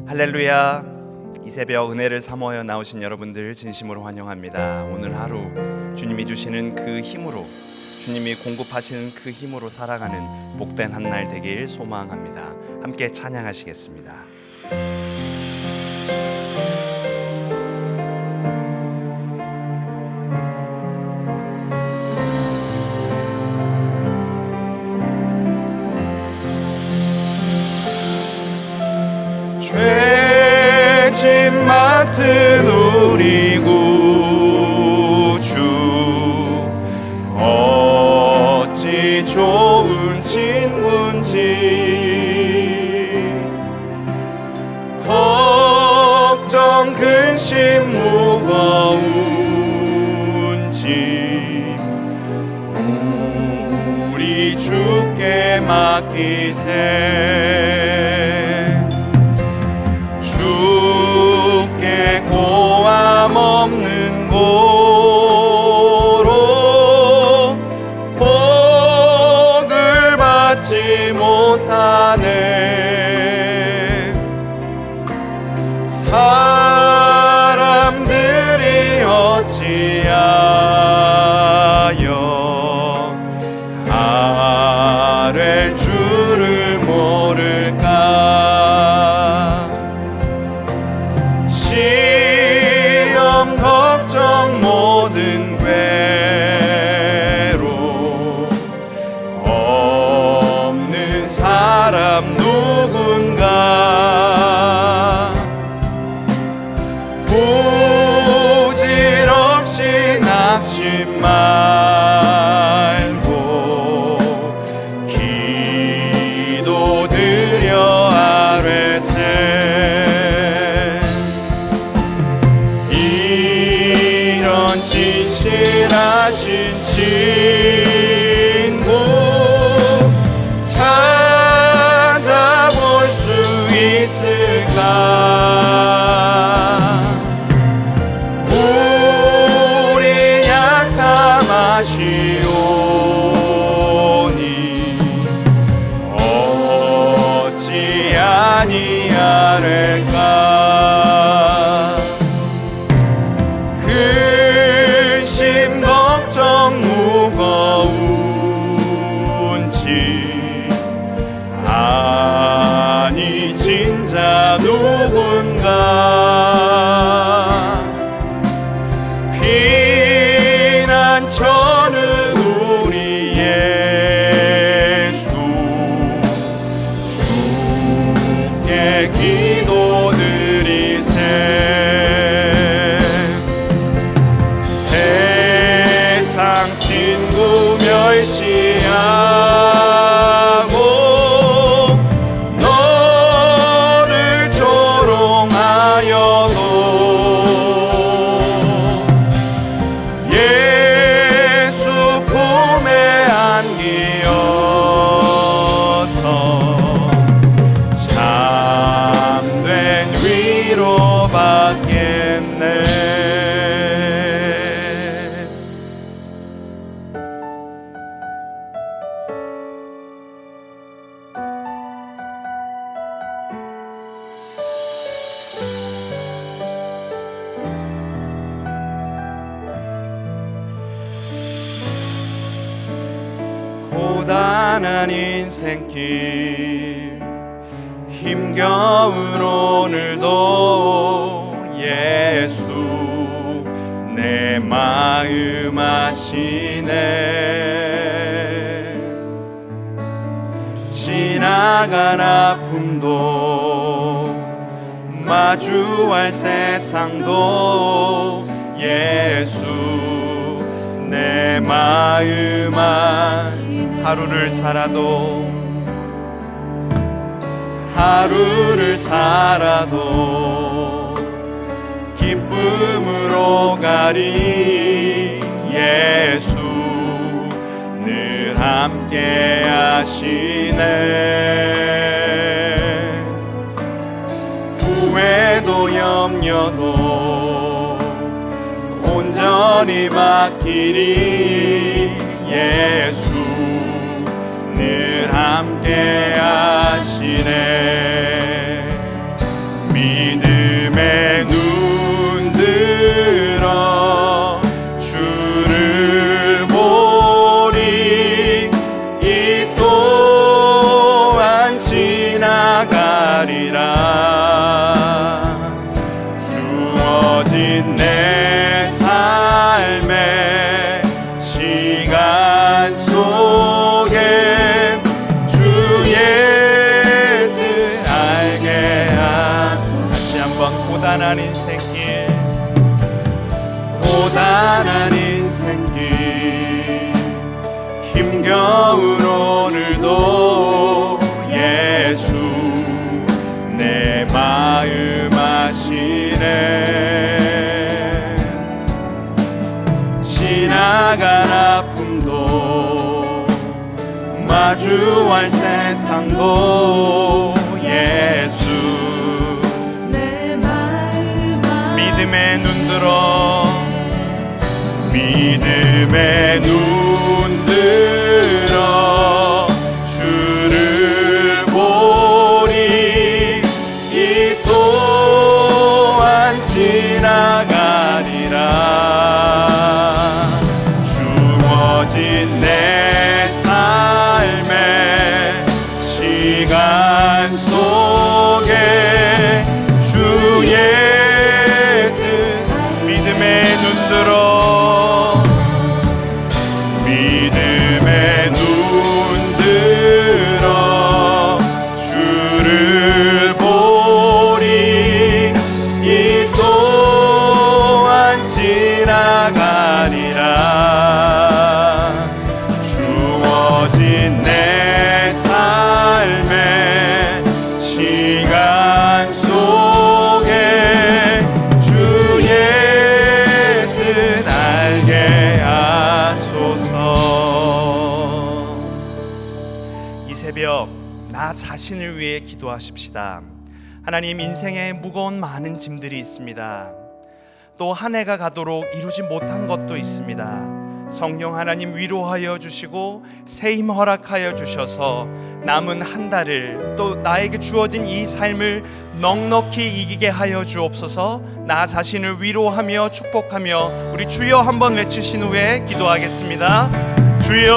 할렐루야. 이 새벽 은혜를 사모하여 나오신 여러분들 진심으로 환영합니다. 오늘 하루 주님이 주시는 그 힘으로, 주님이 공급하시는 그 힘으로 살아가는 복된 한 날 되길 소망합니다. 함께 찬양하시겠습니다. 죄짐 맡은 우리 구주, 어찌 좋은 친구인지, 걱정 근심 무거운지 우리 주께 맡기세. 주께 고함 없는 고로 복을 받지 못하네. 사람들이 어찌하여 아랠 줄을 모를까. 시험 걱정 모든 괴로 없는 사람 누군가. 부질없이 낙심 말고 기도드려 아뢰세. 이런 진실하신 친구 찾아볼 수 있을까. 우리 약함 아시오니 어찌 아니하랄까. 근심 걱정 무거운지 아니 진짜 누군가. 피난처는 우리 예수, 주께 기도드리세. 세상 친구 멸시하고 너를 조롱하여도 예수 품에 안기어서 참된 위로 받겠네. 고단한 인생길 힘겨운 오늘도 예수 내 마음 아시네. 지나간 아픔도 마주할 세상도 예수 내 마음 아시네. 하루를 살아도 기쁨으로 가리. 예수 늘 함께 하시네. 후회도 염려도 온전히 맡기리. 예수 늘 함께 하시네. 고단한 인생길, 고단한 인생길, 힘겨운 오늘도 예수 내 마음 아시네. 지나간 아픔도 마주할 세상도 예수 내 마음 믿음의 눈 들어, 믿음의 눈 들어 주를 보리. 이 또한 지나가리라. 주어진 내 삶의 시간 속에 주의 뜻, 믿음의 눈 들어, 믿음의 눈 들어 주를 보리. 이 또한 지나가리라. 주어진 내 삶의 시간 속에 주의 뜻 알게 하소서. 이 새벽 나 자신을 위해 기도하십시다. 하나님, 인생에 무거운 많은 짐들이 있습니다. 또 한 해가 가도록 이루지 못한 것도 있습니다. 성령 하나님 위로하여 주시고 새 힘 허락하여 주셔서 남은 한 달을, 또 나에게 주어진 이 삶을 넉넉히 이기게 하여 주옵소서. 나 자신을 위로하며 축복하며 우리 주여 한번 외치신 후에 기도하겠습니다. 주여.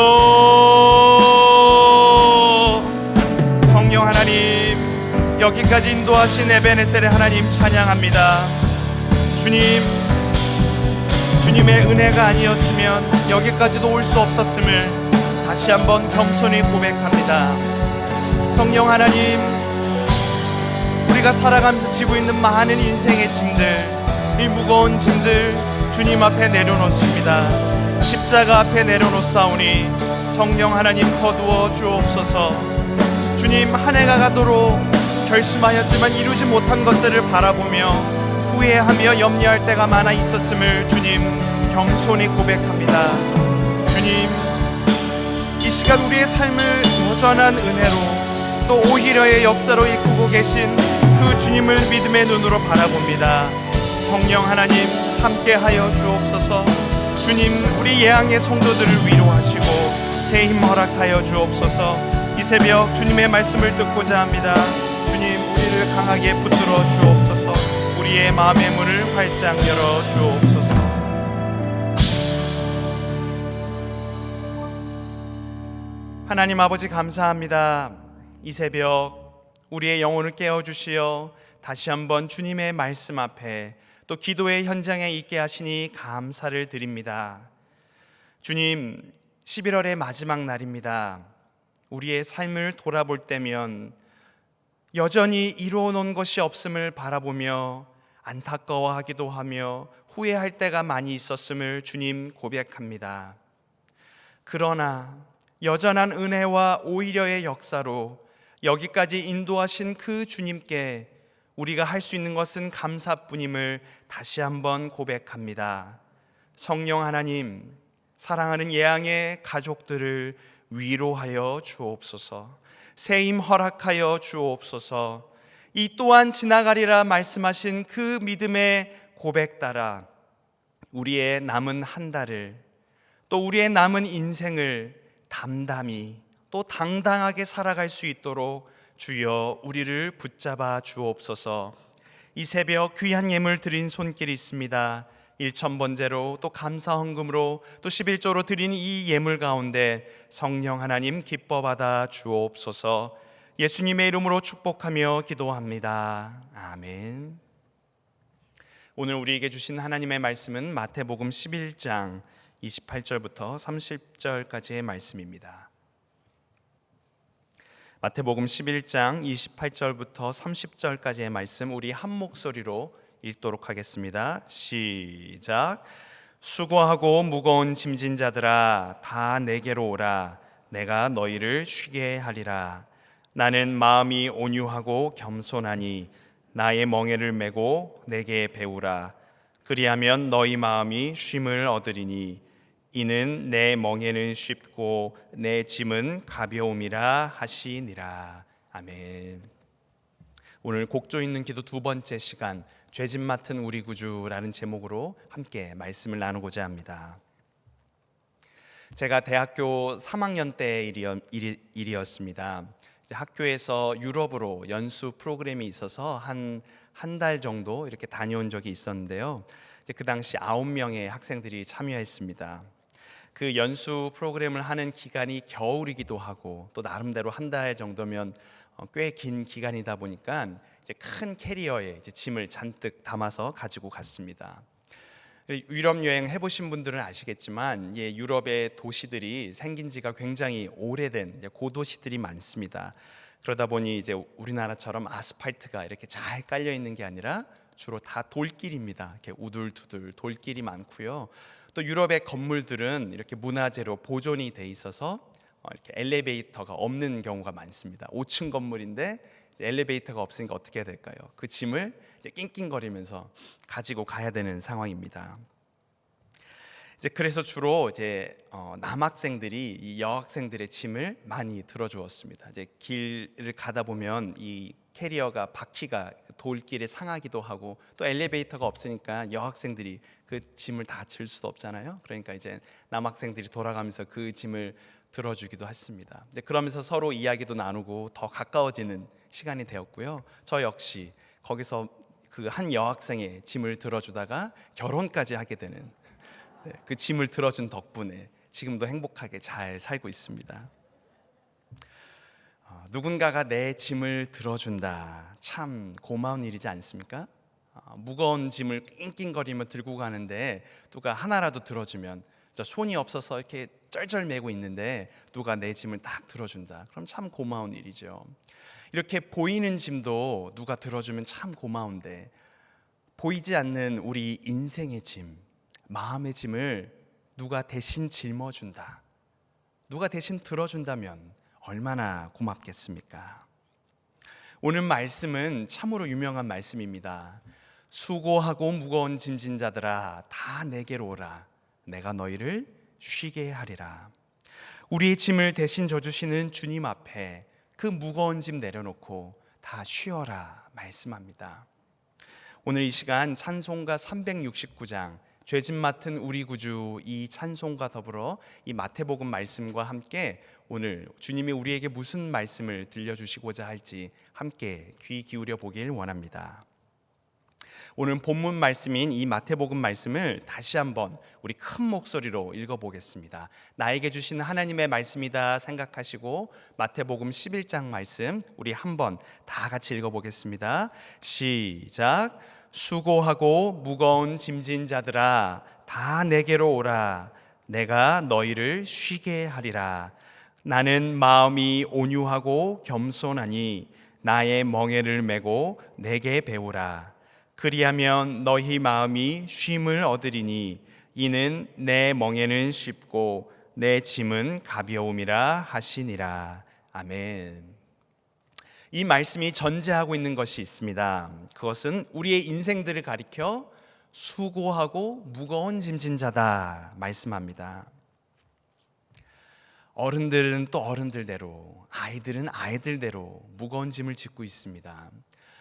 성령 하나님, 여기까지 인도하신 에베네셀의 하나님 찬양합니다. 주님의 은혜가 아니었으면 여기까지도 올 수 없었음을 다시 한번 겸손히 고백합니다. 성령 하나님, 우리가 살아가면서 지고 있는 많은 인생의 짐들, 이 무거운 짐들 주님 앞에 내려놓습니다. 십자가 앞에 내려놓사오니 성령 하나님 거두어 주옵소서. 주님, 한 해가 가도록 결심하였지만 이루지 못한 것들을 바라보며 후회하며 염려할 때가 많아 있었음을 주님 겸손히 고백합니다. 주님, 이 시간 우리의 삶을 여전한 은혜로 또 오히려의 역사로 이끌고 계신 그 주님을 믿음의 눈으로 바라봅니다. 성령 하나님 함께하여 주옵소서. 주님, 우리 예양의 성도들을 위로하시고 새 힘 허락하여 주옵소서. 이 새벽 주님의 말씀을 듣고자 합니다. 주님, 우리를 강하게 붙들어 주옵소서. 우리의 마음의 문을 활짝 열어 주옵소서. 하나님 아버지, 감사합니다. 이 새벽 우리의 영혼을 깨워주시어 다시 한번 주님의 말씀 앞에 또 기도의 현장에 있게 하시니 감사를 드립니다. 주님, 11월의 마지막 날입니다. 우리의 삶을 돌아볼 때면 여전히 이루어 놓은 것이 없음을 바라보며 안타까워하기도 하며 후회할 때가 많이 있었음을 주님 고백합니다. 그러나 여전한 은혜와 오히려의 역사로 여기까지 인도하신 그 주님께 우리가 할 수 있는 것은 감사뿐임을 다시 한번 고백합니다. 성령 하나님, 사랑하는 예양의 가족들을 위로하여 주옵소서. 새 힘 허락하여 주옵소서. 이 또한 지나가리라 말씀하신 그 믿음의 고백 따라 우리의 남은 한 달을, 또 우리의 남은 인생을 담담히 또 당당하게 살아갈 수 있도록 주여 우리를 붙잡아 주옵소서. 이 새벽 귀한 예물 드린 손길이 있습니다. 1,000번제로 또 감사 헌금으로 또 11조로 드린 이 예물 가운데 성령 하나님 기뻐 받아 주옵소서. 예수님의 이름으로 축복하며 기도합니다. 아멘. 오늘 우리에게 주신 하나님의 말씀은 마태복음 11장 28절부터 30절까지의 말씀입니다. 마태복음 11장 28절부터 30절까지의 말씀, 우리 한 목소리로 읽도록 하겠습니다. 시작. 수고하고 무거운 짐진 자들아 다 내게로 오라. 내가 너희를 쉬게 하리라. 나는 마음이 온유하고 겸손하니 나의 멍에를 메고 내게 배우라. 그리하면 너희 마음이 쉼을 얻으리니 이는 내 멍에는 쉽고 내 짐은 가벼움이라 하시니라. 아멘. 오늘 곡조 있는 기도 두 번째 시간, 죄짐 맡은 우리 구주라는 제목으로 함께 말씀을 나누고자 합니다. 제가 대학교 3학년 때 일이었습니다. 학교에서 유럽으로 연수 프로그램이 있어서 한 달 정도 이렇게 다녀온 적이 있었는데요. 그 당시 9명의 학생들이 참여했습니다. 그 연수 프로그램을 하는 기간이 겨울이기도 하고 또 나름대로 한 달 정도면 꽤 긴 기간이다 보니까 이제 큰 캐리어에 이제 짐을 잔뜩 담아서 가지고 갔습니다. 유럽 여행 해보신 분들은 아시겠지만 유럽의 도시들이 생긴 지가 굉장히 오래된 고도시들이 많습니다. 그러다 보니 이제 우리나라처럼 아스팔트가 이렇게 잘 깔려 있는 게 아니라 주로 다 돌길입니다. 이렇게 우둘투둘 돌길이 많고요. 또 유럽의 건물들은 이렇게 문화재로 보존이 돼 있어서 이렇게 엘리베이터가 없는 경우가 많습니다. 5층 건물인데 엘리베이터가 없으니까 어떻게 해야 될까요? 그 짐을 이제 낑낑거리면서 가지고 가야 되는 상황입니다. 이제 그래서 주로 이제 남학생들이 이 여학생들의 짐을 많이 들어주었습니다. 이제 길을 가다 보면 이 캐리어가 바퀴가 돌길에 상하기도 하고 또 엘리베이터가 없으니까 여학생들이 그 짐을 다 질 수도 없잖아요. 그러니까 이제 남학생들이 돌아가면서 그 짐을 들어주기도 했습니다. 이제 그러면서 서로 이야기도 나누고 더 가까워지는 시간이 되었고요. 저 역시 거기서 그 한 여학생의 짐을 들어주다가 결혼까지 하게 되는 그 짐을 들어준 덕분에 지금도 행복하게 잘 살고 있습니다. 누군가가 내 짐을 들어준다. 참 고마운 일이지 않습니까? 무거운 짐을 낑낑거리며 들고 가는데 누가 하나라도 들어주면 저 손이 없어서 이렇게 쩔쩔매고 있는데 누가 내 짐을 딱 들어준다. 그럼 참 고마운 일이죠. 이렇게 보이는 짐도 누가 들어주면 참 고마운데 보이지 않는 우리 인생의 짐, 마음의 짐을 누가 대신 짊어준다. 누가 대신 들어준다면 얼마나 고맙겠습니까? 오늘 말씀은 참으로 유명한 말씀입니다. 수고하고 무거운 짐진 자들아 다 내게로 오라. 내가 너희를 쉬게 하리라. 우리의 짐을 대신 져주시는 주님 앞에 그 무거운 짐 내려놓고 다 쉬어라 말씀합니다. 오늘 이 시간 찬송가 369장 죄짐 맡은 우리 구주 이 찬송과 더불어 이 마태복음 말씀과 함께 오늘 주님이 우리에게 무슨 말씀을 들려주시고자 할지 함께 귀 기울여 보길 원합니다. 오늘 본문 말씀인 이 마태복음 말씀을 다시 한번 우리 큰 목소리로 읽어보겠습니다. 나에게 주신 하나님의 말씀이다 생각하시고 마태복음 11장 말씀 우리 한번 다 같이 읽어보겠습니다. 시작. 수고하고 무거운 짐진 자들아 다 내게로 오라. 내가 너희를 쉬게 하리라. 나는 마음이 온유하고 겸손하니 나의 멍에를 메고 내게 배우라. 그리하면 너희 마음이 쉼을 얻으리니 이는 내 멍에는 쉽고 내 짐은 가벼움이라 하시니라. 아멘. 이 말씀이 전제하고 있는 것이 있습니다. 그것은 우리의 인생들을 가리켜 수고하고 무거운 짐진 자다 말씀합니다. 어른들은 또 어른들대로, 아이들은 아이들대로 무거운 짐을 짓고 있습니다.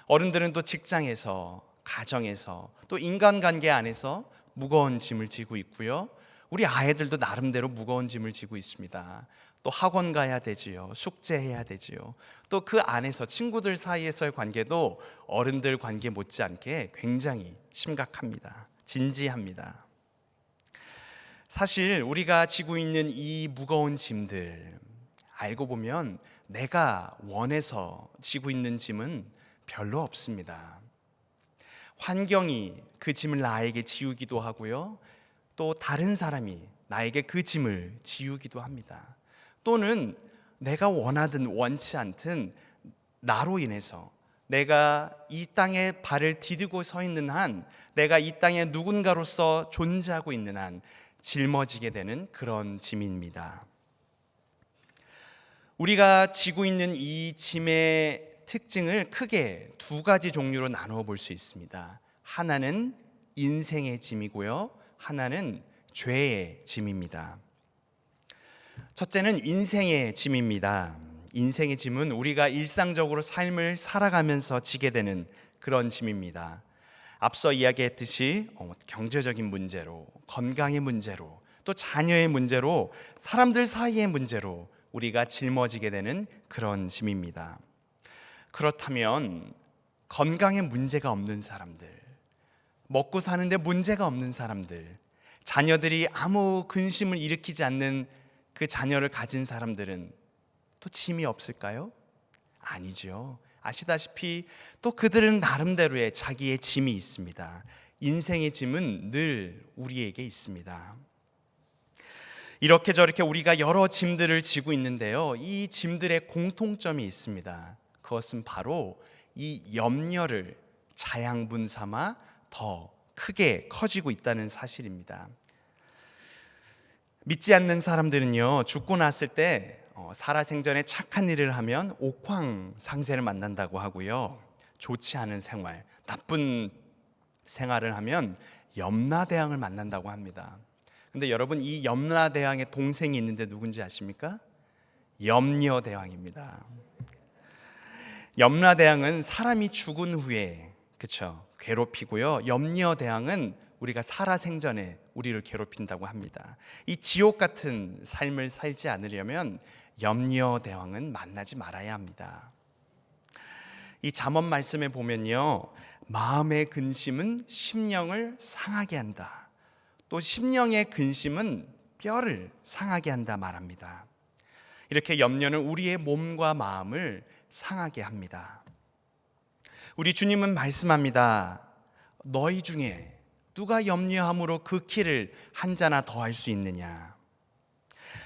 어른들은 또 직장에서, 가정에서, 또 인간관계 안에서 무거운 짐을 지고 있고요. 우리 아이들도 나름대로 무거운 짐을 지고 있습니다. 또 학원 가야 되지요. 숙제해야 되지요. 또 그 안에서 친구들 사이에서의 관계도 어른들 관계 못지않게 굉장히 심각합니다. 진지합니다. 사실 우리가 지고 있는 이 무거운 짐들 알고 보면 내가 원해서 지고 있는 짐은 별로 없습니다. 환경이 그 짐을 나에게 지우기도 하고요. 또 다른 사람이 나에게 그 짐을 지우기도 합니다. 또는 내가 원하든 원치 않든 나로 인해서 내가 이 땅에 발을 디디고 서 있는 한, 내가 이 땅에 누군가로서 존재하고 있는 한 짊어지게 되는 그런 짐입니다. 우리가 지고 있는 이 짐의 특징을 크게 두 가지 종류로 나누어 볼 수 있습니다. 하나는 인생의 짐이고요, 하나는 죄의 짐입니다. 첫째는 인생의 짐입니다. 인생의 짐은 우리가 일상적으로 삶을 살아가면서 지게 되는 그런 짐입니다. 앞서 이야기했듯이 경제적인 문제로, 건강의 문제로, 또 자녀의 문제로, 사람들 사이의 문제로 우리가 짊어지게 되는 그런 짐입니다. 그렇다면 건강에 문제가 없는 사람들, 먹고 사는데 문제가 없는 사람들, 자녀들이 아무 근심을 일으키지 않는 그 자녀를 가진 사람들은 또 짐이 없을까요? 아니죠. 아시다시피 또 그들은 나름대로의 자기의 짐이 있습니다. 인생의 짐은 늘 우리에게 있습니다. 이렇게 저렇게 우리가 여러 짐들을 지고 있는데요, 이 짐들의 공통점이 있습니다. 그것은 바로 이 염려를 자양분 삼아 더 크게 커지고 있다는 사실입니다. 믿지 않는 사람들은요, 죽고 났을 때 살아생전에 착한 일을 하면 옥황상제를 만난다고 하고요, 좋지 않은 생활, 나쁜 생활을 하면 염라대왕을 만난다고 합니다. 근데 여러분, 이 염라대왕의 동생이 있는데 누군지 아십니까? 염려대왕입니다. 염라대왕은 사람이 죽은 후에 괴롭히고요, 염려대왕은 우리가 살아생전에 우리를 괴롭힌다고 합니다. 이 지옥 같은 삶을 살지 않으려면 염려대왕은 만나지 말아야 합니다. 이 잠언 말씀에 보면요, 마음의 근심은 심령을 상하게 한다, 또 심령의 근심은 뼈를 상하게 한다 말합니다. 이렇게 염려는 우리의 몸과 마음을 상하게 합니다. 우리 주님은 말씀합니다. 너희 중에 누가 염려함으로 그 키를 한 자나 더할 수 있느냐.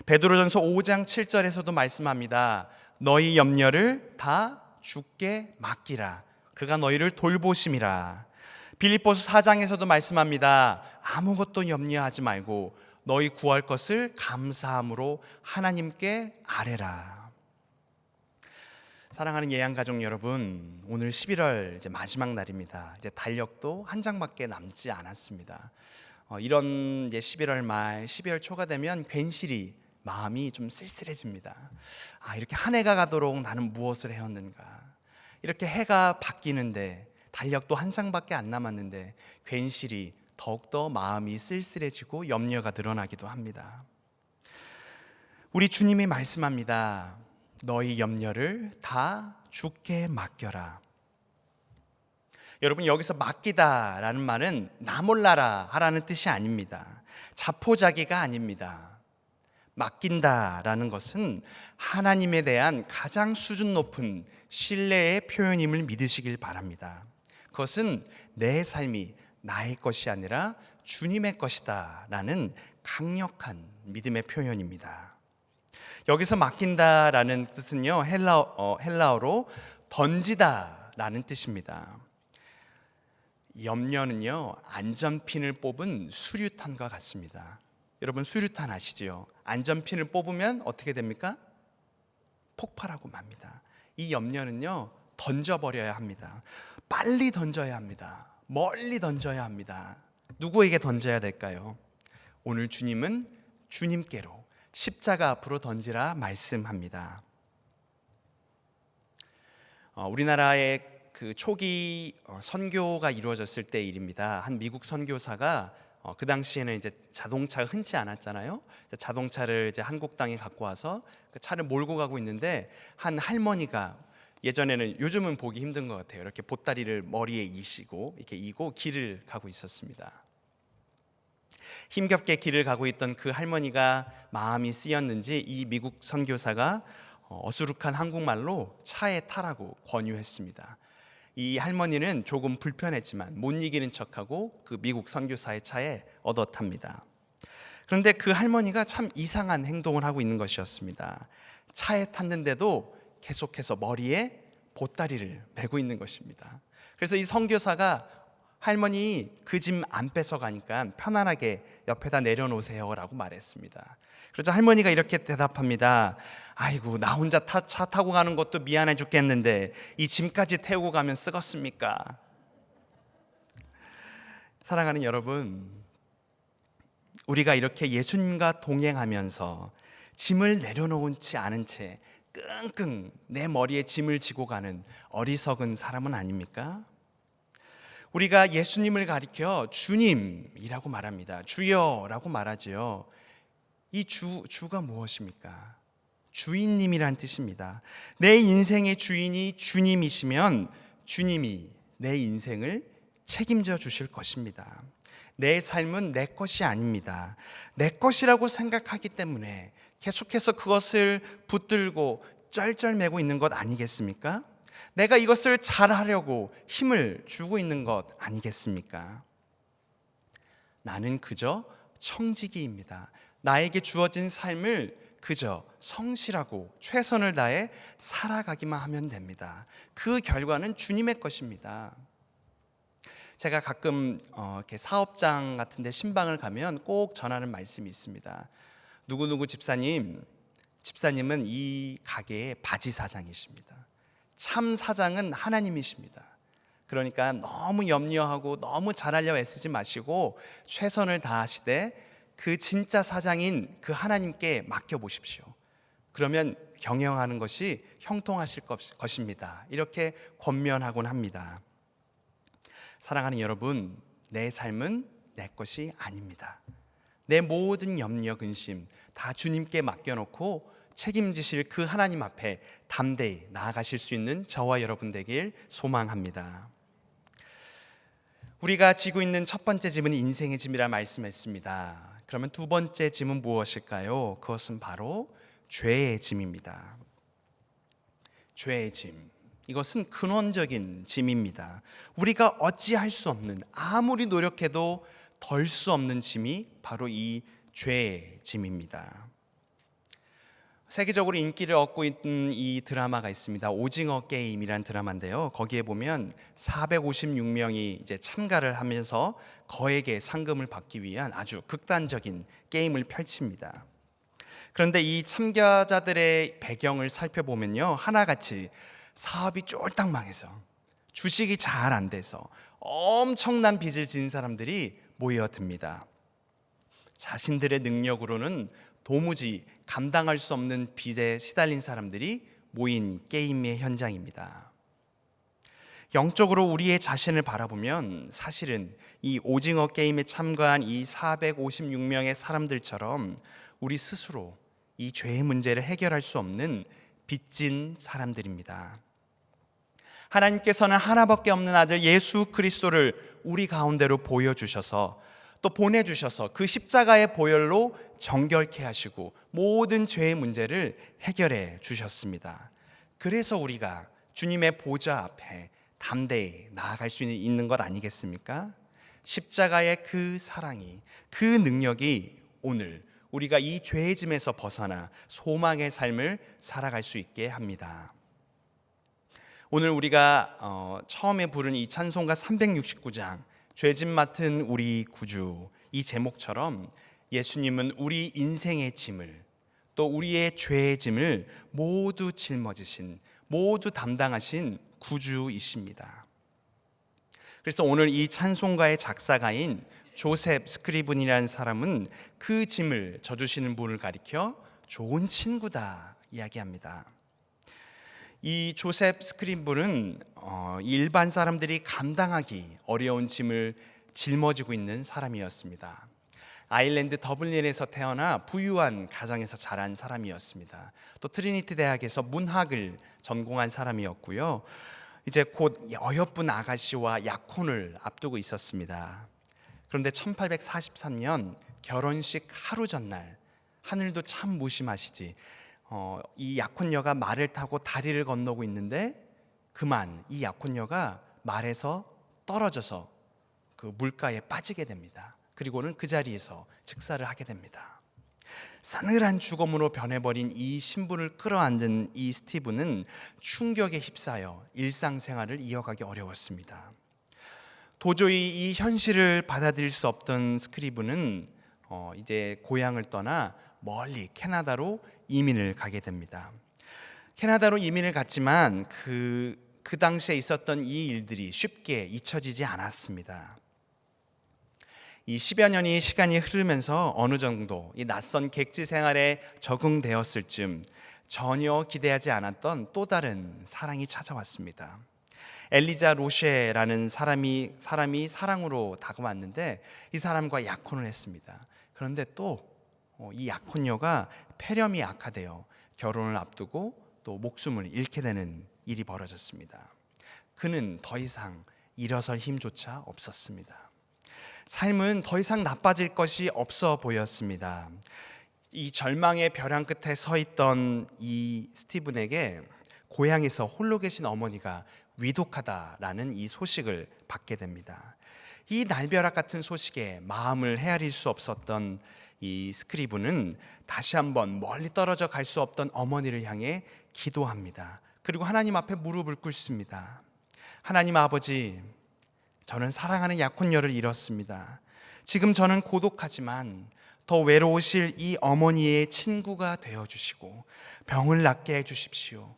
베드로전서 5장 7절에서도 말씀합니다. 너희 염려를 다 주께 맡기라. 그가 너희를 돌보심이라. 빌립보서 4장에서도 말씀합니다. 아무것도 염려하지 말고 너희 구할 것을 감사함으로 하나님께 아뢰라. 사랑하는 예양가족 여러분, 오늘 11월 이제 마지막 날입니다. 이제 달력도 한 장밖에 남지 않았습니다. 이런 이제 11월 말, 12월 초가 되면 괜시리 마음이 좀 쓸쓸해집니다. 이렇게 한 해가 가도록 나는 무엇을 해왔는가? 이렇게 해가 바뀌는데 달력도 한 장밖에 안 남았는데 괜시리 더욱더 마음이 쓸쓸해지고 염려가 늘어나기도 합니다. 우리 주님이 말씀합니다. 너희 염려를 다 주께 맡겨라. 여러분, 여기서 맡기다라는 말은 나 몰라라 하라는 뜻이 아닙니다. 자포자기가 아닙니다. 맡긴다라는 것은 하나님에 대한 가장 수준 높은 신뢰의 표현임을 믿으시길 바랍니다. 그것은 내 삶이 나의 것이 아니라 주님의 것이다 라는 강력한 믿음의 표현입니다. 여기서 맡긴다라는 뜻은요, 헬라어로 던지다 라는 뜻입니다. 염려는요, 안전핀을 뽑은 수류탄과 같습니다. 여러분, 수류탄 아시죠? 안전핀을 뽑으면 어떻게 됩니까? 폭발하고 맙니다. 이 염려는요, 던져버려야 합니다. 빨리 던져야 합니다. 멀리 던져야 합니다. 누구에게 던져야 될까요? 오늘 주님은 주님께로 십자가 앞으로 던지라 말씀합니다. 우리나라의 그 초기 선교가 이루어졌을 때 일입니다. 한 미국 선교사가 그 당시에는 이제 자동차가 흔치 않았잖아요. 자동차를 이제 한국 땅에 갖고 와서 그 차를 몰고 가고 있는데 한 할머니가, 예전에는, 요즘은 보기 힘든 것 같아요, 이렇게 보따리를 머리에 이시고 이렇게 이고 길을 가고 있었습니다. 힘겹게 길을 가고 있던 그 할머니가 마음이 쓰였는지 이 미국 선교사가 어수룩한 한국말로 차에 타라고 권유했습니다. 이 할머니는 조금 불편했지만 못 이기는 척하고 그 미국 선교사의 차에 얻어 탑니다. 그런데 그 할머니가 참 이상한 행동을 하고 있는 것이었습니다. 차에 탔는데도 계속해서 머리에 보따리를 메고 있는 것입니다. 그래서 이 선교사가 할머니 그 짐 안 뺏어가니까 편안하게 옆에다 내려놓으세요라고 말했습니다. 그러자 할머니가 이렇게 대답합니다. 아이고, 나 혼자 차 타고 가는 것도 미안해 죽겠는데 이 짐까지 태우고 가면 쓰겠습니까? 사랑하는 여러분, 우리가 이렇게 예수님과 동행하면서 짐을 내려놓지 않은 채 끙끙 내 머리에 짐을 지고 가는 어리석은 사람은 아닙니까? 우리가 예수님을 가리켜 주님이라고 말합니다. 주여라고 말하지요. 이 주가 무엇입니까? 주인님이란 뜻입니다. 내 인생의 주인이 주님이시면 주님이 내 인생을 책임져 주실 것입니다. 내 삶은 내 것이 아닙니다. 내 것이라고 생각하기 때문에 계속해서 그것을 붙들고 쩔쩔매고 있는 것 아니겠습니까? 내가 이것을 잘하려고 힘을 주고 있는 것 아니겠습니까? 나는 그저 청지기입니다. 나에게 주어진 삶을 그저 성실하고 최선을 다해 살아가기만 하면 됩니다. 그 결과는 주님의 것입니다. 제가 가끔 이렇게 사업장 같은 데 신방을 가면 꼭 전하는 말씀이 있습니다. 누구누구 집사님은 이 가게의 바지 사장이십니다. 참 사장은 하나님이십니다. 그러니까 너무 염려하고 너무 잘하려 애쓰지 마시고 최선을 다하시되 그 진짜 사장인 그 하나님께 맡겨보십시오. 그러면 경영하는 것이 형통하실 것입니다. 이렇게 권면하곤 합니다. 사랑하는 여러분, 내 삶은 내 것이 아닙니다. 내 모든 염려, 근심 다 주님께 맡겨놓고 책임지실 그 하나님 앞에 담대히 나아가실 수 있는 저와 여러분 되길 소망합니다. 우리가 지고 있는 첫 번째 짐은 인생의 짐이라 말씀했습니다. 그러면 두 번째 짐은 무엇일까요? 그것은 바로 죄의 짐입니다. 죄의 짐, 이것은 근원적인 짐입니다. 우리가 어찌할 수 없는, 아무리 노력해도 덜 수 없는 짐이 바로 이 죄의 짐입니다. 세계적으로 인기를 얻고 있는 이 드라마가 있습니다. 오징어 게임이란 드라마인데요. 거기에 보면 456명이 이제 참가를 하면서 거액의 상금을 받기 위한 아주 극단적인 게임을 펼칩니다. 그런데 이 참가자들의 배경을 살펴보면요, 하나같이 사업이 쫄딱 망해서 주식이 잘 안 돼서 엄청난 빚을 지은 사람들이 모여듭니다. 자신들의 능력으로는 도무지 감당할 수 없는 빚에 시달린 사람들이 모인 게임의 현장입니다. 영적으로 우리의 자신을 바라보면 사실은 이 오징어 게임에 참가한 이 456명의 사람들처럼 우리 스스로 이 죄의 문제를 해결할 수 없는 빚진 사람들입니다. 하나님께서는 하나밖에 없는 아들 예수 그리스도를 우리 가운데로 보여주셔서 또 보내주셔서 그 십자가의 보혈로 정결케 하시고 모든 죄의 문제를 해결해 주셨습니다. 그래서 우리가 주님의 보좌 앞에 담대히 나아갈 수 있는 것 아니겠습니까? 십자가의 그 사랑이, 그 능력이 오늘 우리가 이 죄의 짐에서 벗어나 소망의 삶을 살아갈 수 있게 합니다. 오늘 우리가 처음에 부른 이 찬송가 369장 죄짐 맡은 우리 구주, 이 제목처럼 예수님은 우리 인생의 짐을, 또 우리의 죄의 짐을 모두 짊어지신, 모두 담당하신 구주이십니다. 그래서 오늘 이 찬송가의 작사가인 조셉 스크리븐이라는 사람은 그 짐을 져주시는 분을 가리켜 좋은 친구다 이야기합니다. 이 조셉 스크리븐은 일반 사람들이 감당하기 어려운 짐을 짊어지고 있는 사람이었습니다. 아일랜드 더블린에서 태어나 부유한 가정에서 자란 사람이었습니다. 또 트리니티 대학에서 문학을 전공한 사람이었고요. 이제 곧 어여쁜 아가씨와 약혼을 앞두고 있었습니다. 그런데 1843년 결혼식 하루 전날, 하늘도 참 무심하시지, 이 약혼녀가 말을 타고 다리를 건너고 있는데 그만 이 약혼녀가 말에서 떨어져서 그 물가에 빠지게 됩니다. 그리고는 그 자리에서 즉사를 하게 됩니다. 싸늘한 죽음으로 변해버린 이 신부를 끌어안은 이 스티븐은 충격에 휩싸여 일상생활을 이어가기 어려웠습니다. 도저히 이 현실을 받아들일 수 없던 스크리브는 이제 고향을 떠나 멀리 캐나다로 이민을 가게 됩니다. 캐나다로 이민을 갔지만 그 당시에 있었던 이 일들이 쉽게 잊혀지지 않았습니다. 이 10여 년이 시간이 흐르면서 어느 정도 이 낯선 객지 생활에 적응되었을 즈음 전혀 기대하지 않았던 또 다른 사랑이 찾아왔습니다. 엘리자 로쉐라는 사람이 사랑으로 다가왔는데 이 사람과 약혼을 했습니다. 그런데 또 이 약혼녀가 폐렴이 악화되어 결혼을 앞두고 또 목숨을 잃게 되는 일이 벌어졌습니다. 그는 더 이상 일어설 힘조차 없었습니다. 삶은 더 이상 나빠질 것이 없어 보였습니다. 이 절망의 벼랑 끝에 서 있던 이 스티븐에게 고향에서 홀로 계신 어머니가 위독하다라는 이 소식을 받게 됩니다. 이 날벼락 같은 소식에 마음을 헤아릴 수 없었던 이 스크리브는 다시 한번 멀리 떨어져 갈 수 없던 어머니를 향해 기도합니다. 그리고 하나님 앞에 무릎을 꿇습니다. 하나님 아버지, 저는 사랑하는 약혼녀를 잃었습니다. 지금 저는 고독하지만 더 외로우실 이 어머니의 친구가 되어주시고 병을 낫게 해주십시오.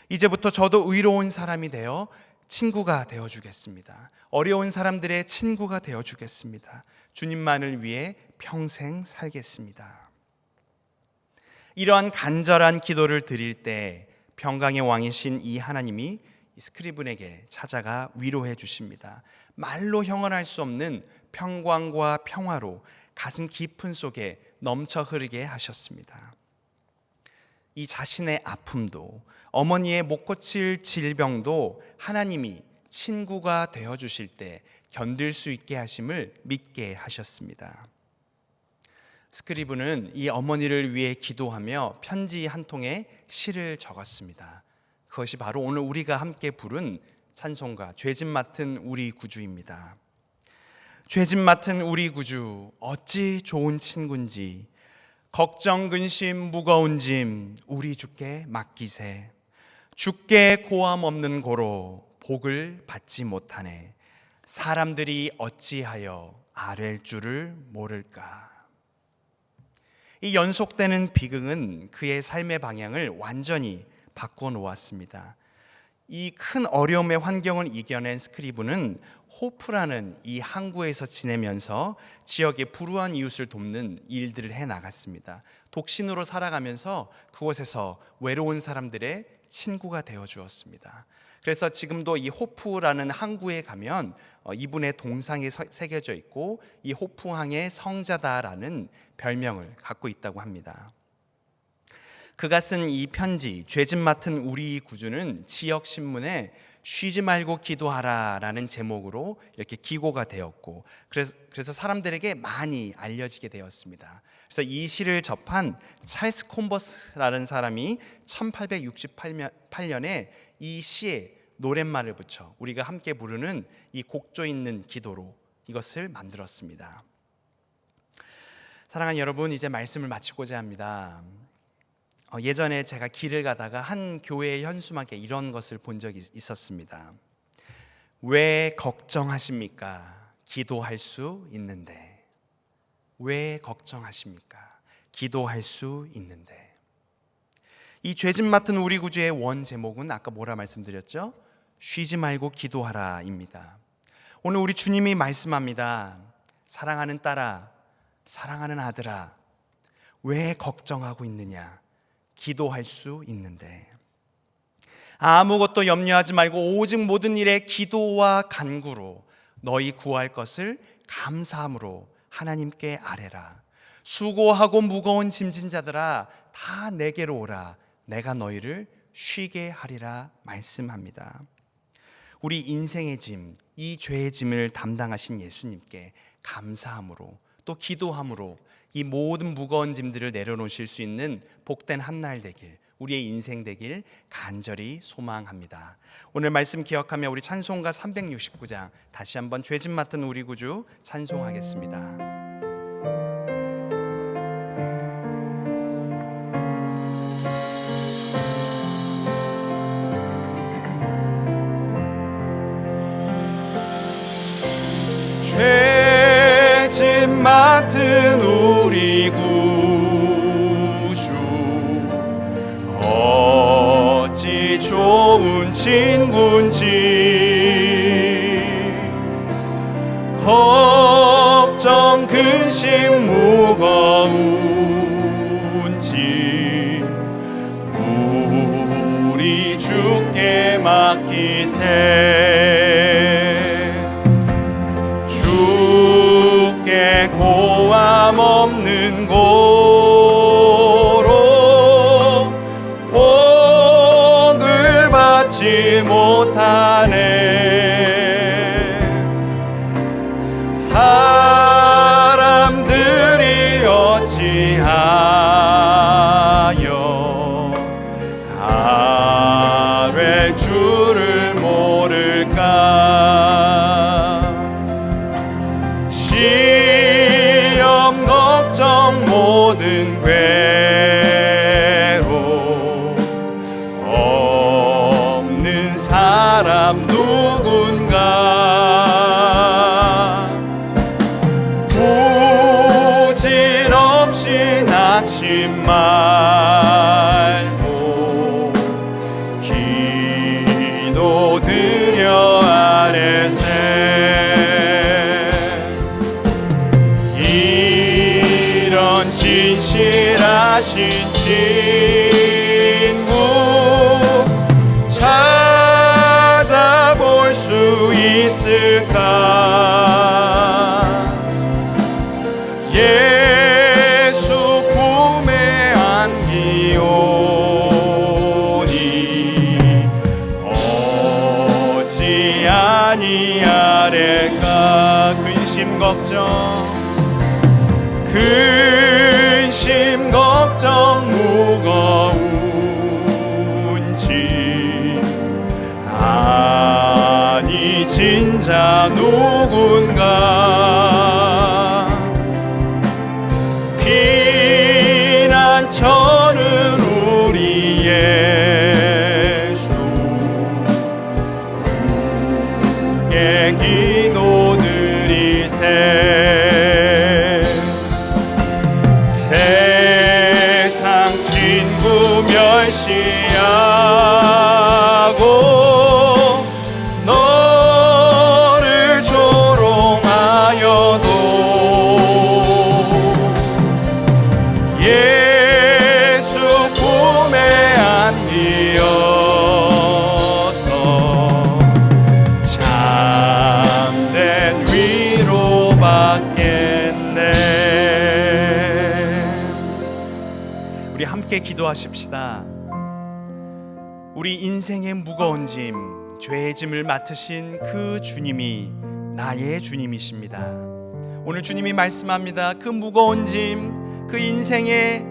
이제부터 저도 의로운 사람이 되어 친구가 되어주겠습니다. 어려운 사람들의 친구가 되어주겠습니다. 주님만을 위해 평생 살겠습니다. 이러한 간절한 기도를 드릴 때 평강의 왕이신 이 하나님이 스크리븐에게 찾아가 위로해 주십니다. 말로 형언할 수 없는 평강과 평화로 가슴 깊은 속에 넘쳐 흐르게 하셨습니다. 이 자신의 아픔도 어머니의 못 고칠 질병도 하나님이 친구가 되어 주실 때 견딜 수 있게 하심을 믿게 하셨습니다. 스크리브는 이 어머니를 위해 기도하며 편지 한 통에 시를 적었습니다. 그것이 바로 오늘 우리가 함께 부른 찬송가 죄짐 맡은 우리 구주입니다. 죄짐 맡은 우리 구주 어찌 좋은 친군지 걱정 근심 무거운 짐 우리 주께 맡기세. 주께 고함 없는 고로 복을 받지 못하네. 사람들이 어찌하여 아랠 줄을 모를까. 이 연속되는 비극은 그의 삶의 방향을 완전히 바꾸어 놓았습니다. 이 큰 어려움의 환경을 이겨낸 스크리브는 호프라는 이 항구에서 지내면서 지역의 불우한 이웃을 돕는 일들을 해 나갔습니다. 독신으로 살아가면서 그곳에서 외로운 사람들의 친구가 되어 주었습니다. 그래서 지금도 이 호프라는 항구에 가면 이분의 동상이 새겨져 있고 이 호프항의 성자다라는 별명을 갖고 있다고 합니다. 그가 쓴 이 편지 죄짐 맡은 우리 구주는 지역 신문에 쉬지 말고 기도하라라는 제목으로 이렇게 기고가 되었고 그래서 사람들에게 많이 알려지게 되었습니다. 그래서 이 시를 접한 찰스 콤버스라는 사람이 1868년에 이 시에 노랫말을 붙여 우리가 함께 부르는 이 곡조 있는 기도로 이것을 만들었습니다. 사랑하는 여러분, 이제 말씀을 마치고자 합니다. 예전에 제가 길을 가다가 한 교회의 현수막에 이런 것을 본 적이 있었습니다. 왜 걱정하십니까? 기도할 수 있는데. 왜 걱정하십니까? 기도할 수 있는데. 이 죄짐 맡은 우리 구주의 원 제목은 아까 뭐라 말씀드렸죠? 쉬지 말고 기도하라입니다. 오늘 우리 주님이 말씀합니다. 사랑하는 딸아, 사랑하는 아들아, 왜 걱정하고 있느냐? 기도할 수 있는데. 아무것도 염려하지 말고 오직 모든 일에 기도와 간구로 너희 구할 것을 감사함으로 하나님께 아뢰라. 수고하고 무거운 짐진 자들아 다 내게로 오라. 내가 너희를 쉬게 하리라 말씀합니다. 우리 인생의 짐, 이 죄의 짐을 담당하신 예수님께 감사함으로 또 기도함으로 이 모든 무거운 짐들을 내려놓으실 수 있는 복된 한날 되길, 우리의 인생 되길 간절히 소망합니다. 오늘 말씀 기억하며 우리 찬송가 369장 다시 한번 죄짐 맡은 우리 구주 찬송하겠습니다. 친군지 걱정 근심 무거운지 우리 주께 맡기세 주께 고함 없는 고로 복을 받지 못하네 사람들이 어찌하여 아뢰 주를 모를까 시험 걱정 모든 괴로 없는 사람 누군가 부질없이 낙심 말고 기도드려 아뢰세 이런 진실하신 친구 찾아볼 수 있을까 예수 품에 안기오니 어찌 아니하랴까 근심 걱정 무거운지 아니 진짜 누군가 피난처는 우리 예수 주께 기도드리세 세상 친구 멸시하고 너를 조롱하여도 예수 품에 안기어서 참된 위로 받겠네. 우리 함께 기도하십시다. 우리 인생의 무거운 짐, 죄의 짐을 맡으신 그 주님이 나의 주님이십니다. 오늘 주님이 말씀합니다. 그 무거운 짐, 그 인생에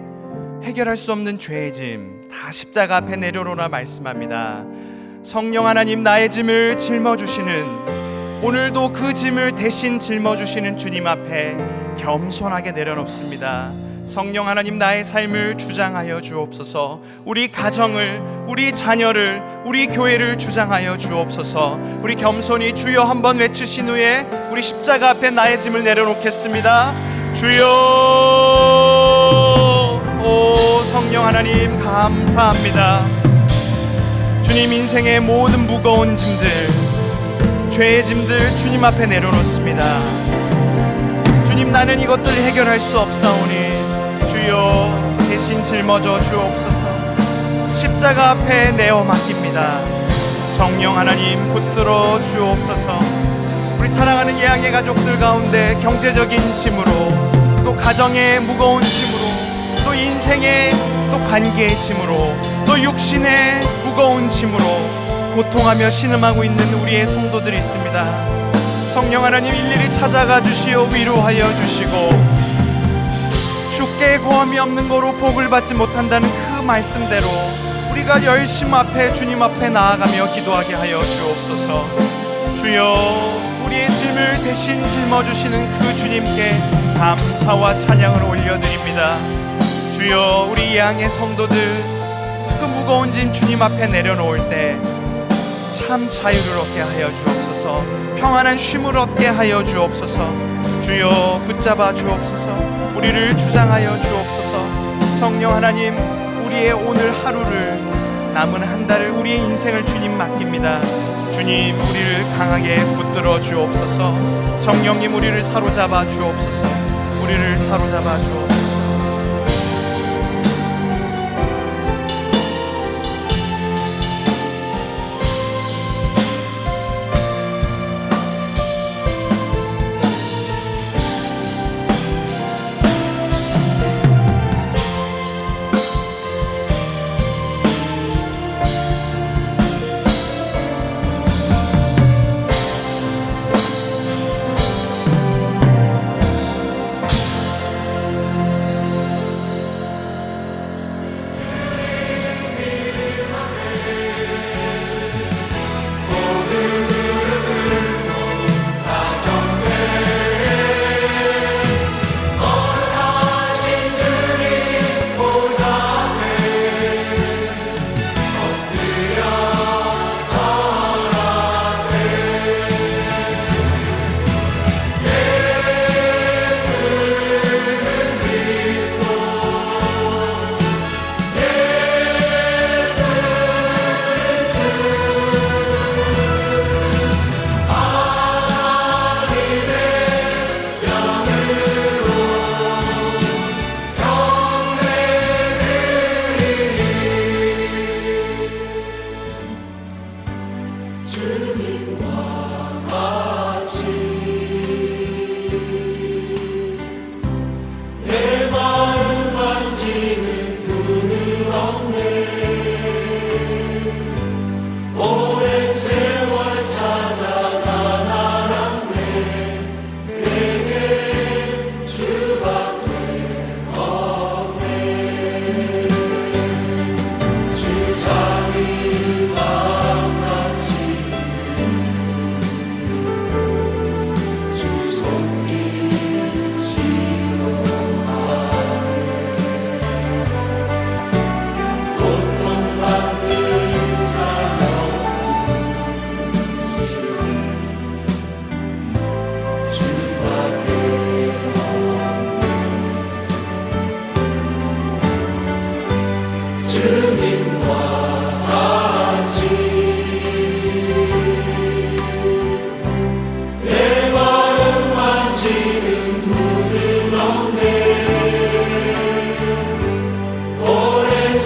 해결할 수 없는 죄의 짐 다 십자가 앞에 내려놓으라 말씀합니다. 성령 하나님, 나의 짐을 짊어주시는, 오늘도 그 짐을 대신 짊어주시는 주님 앞에 겸손하게 내려놓습니다. 성령 하나님, 나의 삶을 주장하여 주옵소서. 우리 가정을, 우리 자녀를, 우리 교회를 주장하여 주옵소서. 우리 겸손히 주여 한번 외치신 후에 우리 십자가 앞에 나의 짐을 내려놓겠습니다. 주여. 오 성령 하나님, 감사합니다. 주님, 인생의 모든 무거운 짐들, 죄의 짐들 주님 앞에 내려놓습니다. 주님, 나는 이것들 해결할 수 없사오니 주여 대신 짊어져 주옵소서. 십자가 앞에 내어 맡깁니다. 성령 하나님, 붙들어 주옵소서. 우리 사랑하는 예양의 가족들 가운데 경제적인 짐으로, 또 가정의 무거운 짐으로, 또 인생의 또 관계의 짐으로, 또 육신의 무거운 짐으로 고통하며 신음하고 있는 우리의 성도들이 있습니다. 성령 하나님, 일일이 찾아가 주시어 위로하여 주시고, 주께 고함이 없는 거로 복을 받지 못한다는 그 말씀대로 우리가 열심 앞에 주님 앞에 나아가며 기도하게 하여 주옵소서. 주여, 우리의 짐을 대신 짊어주시는 그 주님께 감사와 찬양을 올려드립니다. 주여, 우리 양의 성도들 그 무거운 짐 주님 앞에 내려놓을 때 참 자유를 얻게 하여 주옵소서. 평안한 쉼을 얻게 하여 주옵소서. 주여, 붙잡아 주옵소서. 우리를 주장하여 주옵소서. 성령 하나님, 우리의 오늘 하루를 남은 한 달을 우리의 인생을 주님 맡깁니다. 주님, 우리를 강하게 붙들어 주옵소서. 성령님, 우리를 사로잡아 주옵소서. 우리를 사로잡아 주옵소서.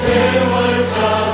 세월 찾아